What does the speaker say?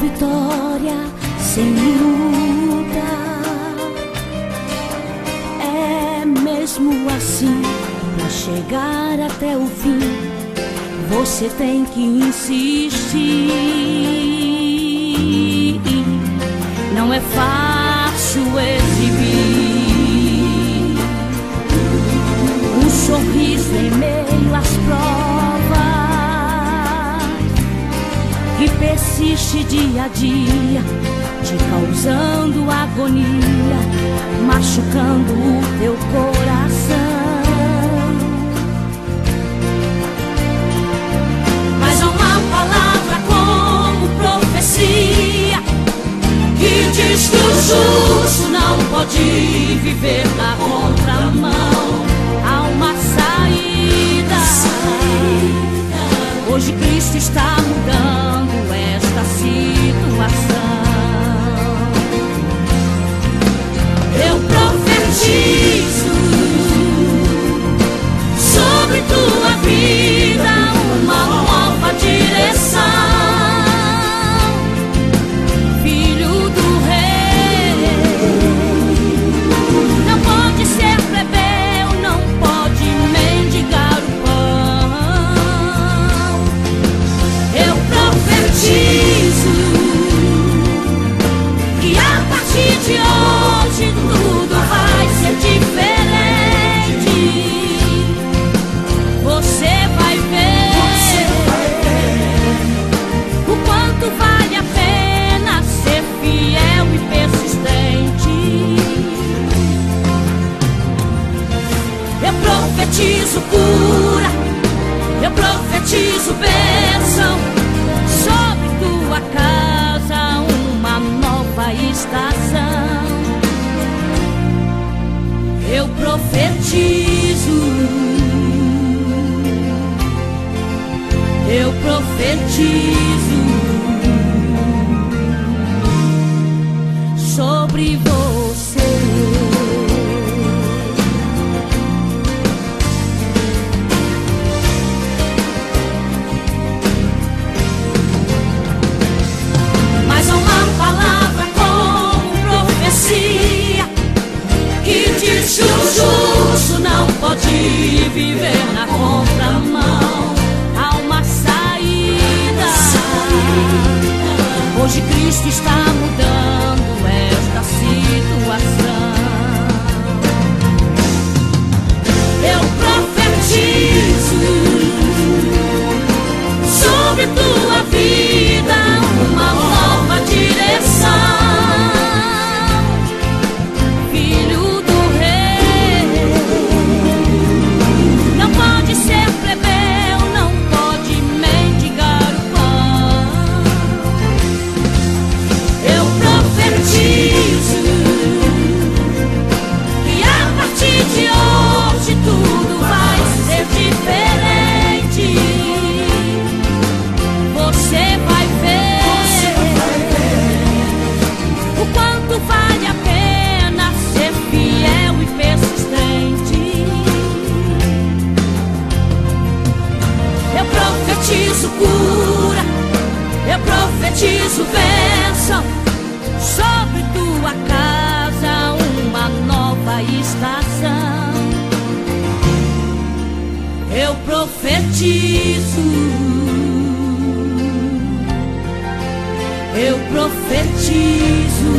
vitória sem luta. É mesmo assim, pra chegar até o fim, você tem que insistir. Não é fácil exibir um sorriso em meio às provas que persiste dia a dia, te causando agonia, machucando o teu coração. Mas há uma palavra como profecia que diz que o justo não pode viver na contramão. Há uma saída. Hoje Cristo está mudando esta situação. Eu profetizo sobre tua vida uma nova direção. Filho do Rei, não pode ser plebeu, não pode mendigar o pão. Eu profetizo que a partir de hoje tudo vai ser diferente. Você vai ver o quanto vale a pena ser fiel e persistente. Eu profetizo cura, eu profetizo bênção sobre tua casa, uma nova estação. Eu profetizo, eu profetizo sobre você. Mas há uma palavra como profecia que diz que o justo não pode viver na contramão. Há uma saída. Hoje Cristo está mudando esta situação. Eu profetizo sobre tua vida uma nova direção. Filho do Rei, não pode ser plebeu, não pode mendigar o pão. Eu profetizo que a partir de hoje tudo vai ser diferente. Você vai ver o quanto vale a pena ser fiel e persistente. Eu profetizo cura, eu profetizo bênção sobre tua casa, uma nova estação. Eu profetizo, eu profetizo.